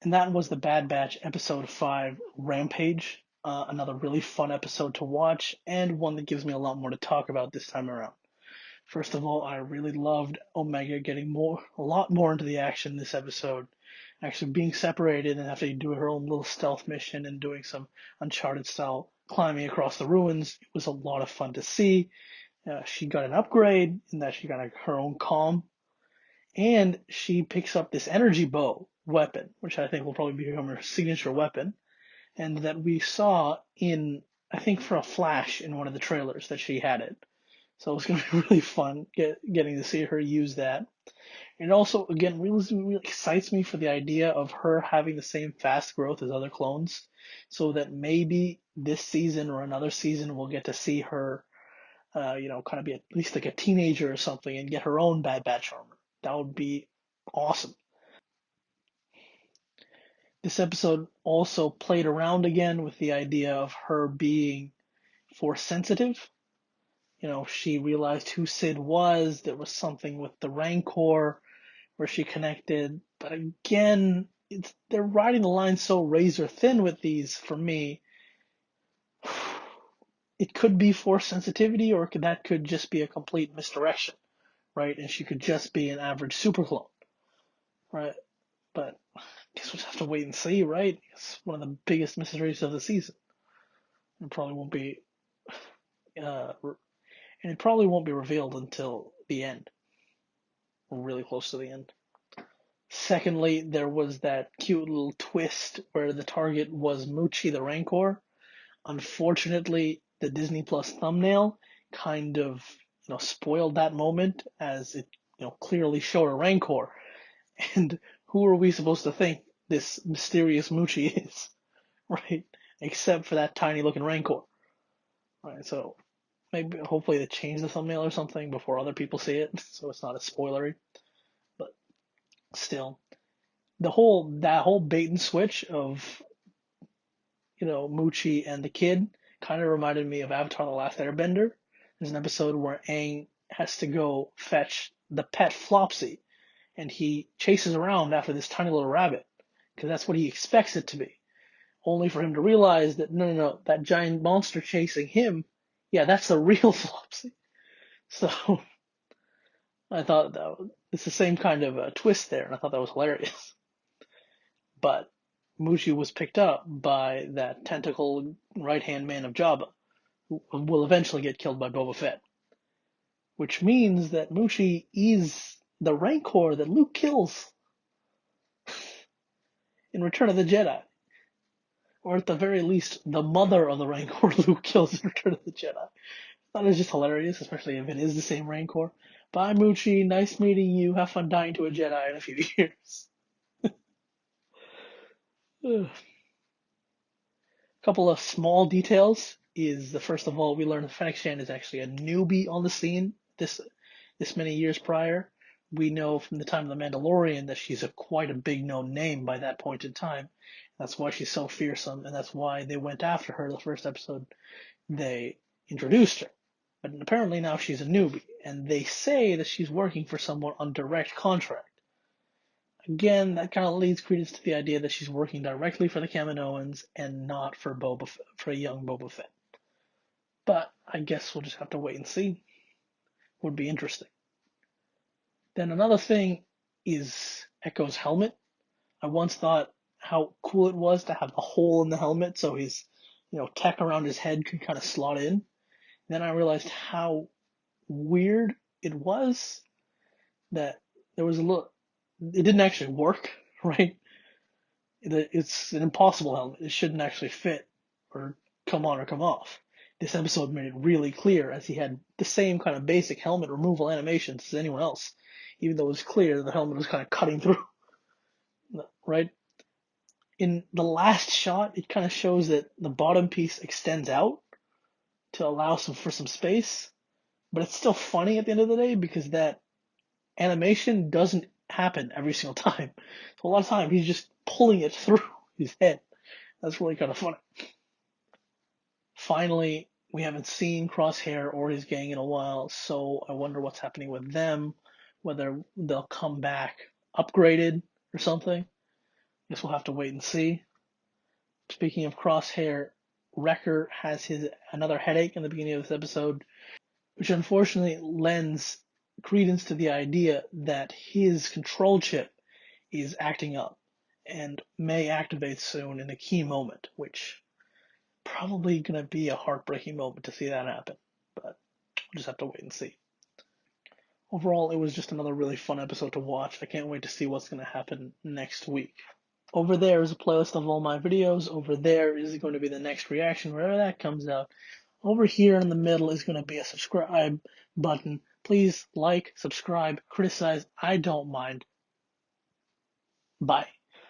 And that was the Bad Batch episode 5, Rampage. Another really fun episode to watch, and one that gives me a lot more to talk about this time around. First of all, I really loved Omega getting a lot more into the action this episode, actually being separated and having to do her own little stealth mission and doing some Uncharted style climbing across the ruins. It was a lot of fun to see. She got an upgrade in that she got her own comm, and she picks up this energy bow weapon, which I think will probably become her signature weapon, and that we saw in, I think, for a flash in one of the trailers that she had it. So it's going to be really fun getting to see her use that. And also, again, really excites me for the idea of her having the same fast growth as other clones, so that maybe this season or another season we'll get to see her, kind of be at least like a teenager or something and get her own Bad Batch armor. That would be awesome. This episode also played around again with the idea of her being force sensitive. She realized who Sid was. There was something with the Rancor where she connected. But again, they're riding the line so razor thin with these for me. It could be force sensitivity, or that could just be a complete misdirection, right? And she could just be an average super clone, right? But I guess we'll just have to wait and see, right? It's one of the biggest mysteries of the season. It probably won't be, and it probably won't be revealed until the end, or really close to the end. Secondly, there was that cute little twist where the target was Muchi the Rancor. Unfortunately, the Disney Plus thumbnail kind of, spoiled that moment, as it, clearly showed a Rancor. And who are we supposed to think this mysterious Muchi is, right? Except for that tiny looking Rancor, right? So maybe, hopefully, they change the thumbnail or something before other people see it, so it's not as spoilery. But still, that whole bait and switch of Muchi and the kid kind of reminded me of Avatar: The Last Airbender. There's an episode where Aang has to go fetch the pet Flopsy, and he chases around after this tiny little rabbit because that's what he expects it to be. Only for him to realize that no, that giant monster chasing him, yeah, that's the real Flopsy. So I thought it's the same kind of twist there, and I thought that was hilarious. But Muji was picked up by that tentacle right hand man of Jabba, who will eventually get killed by Boba Fett. Which means that Mushi is the Rancor that Luke kills in Return of the Jedi. Or at the very least, the mother of the Rancor Luke kills in Return of the Jedi. That is just hilarious, especially if it is the same Rancor. Bye, Muchi. Nice meeting you. Have fun dying to a Jedi in a few years. A couple of small details is the first of all, we learned that Fennec Shand is actually a newbie on the scene this many years prior. We know from the time of The Mandalorian that she's quite a big known name by that point in time. That's why she's so fearsome, and that's why they went after her the first episode they introduced her. But apparently now she's a newbie, and they say that she's working for someone on direct contract. Again, that kind of leads credence to the idea that she's working directly for the Kaminoans and not for for a young Boba Fett. But I guess we'll just have to wait and see. Would be interesting. Then another thing is Echo's helmet. I once thought how cool it was to have a hole in the helmet so his, tech around his head could kind of slot in. Then I realized how weird it was that there was it didn't actually work, right? It's an impossible helmet. It shouldn't actually fit or come on or come off. This episode made it really clear, as he had the same kind of basic helmet removal animations as anyone else, even though it was clear the helmet was kind of cutting through, right? In the last shot, it kind of shows that the bottom piece extends out to allow for some space, but it's still funny at the end of the day because that animation doesn't happen every single time. So a lot of time he's just pulling it through his head. That's really kind of funny. Finally, we haven't seen Crosshair or his gang in a while, so I wonder what's happening with them, whether they'll come back upgraded or something. Guess we'll have to wait and see. Speaking of Crosshair, Wrecker has another headache in the beginning of this episode, which unfortunately lends credence to the idea that his control chip is acting up and may activate soon in a key moment, which probably going to be a heartbreaking moment to see that happen. But we'll just have to wait and see. Overall, it was just another really fun episode to watch. I can't wait to see what's going to happen next week. Over there is a playlist of all my videos. Over there is going to be the next reaction, wherever that comes out. Over here in the middle is going to be a subscribe button. Please like, subscribe, criticize. I don't mind. Bye.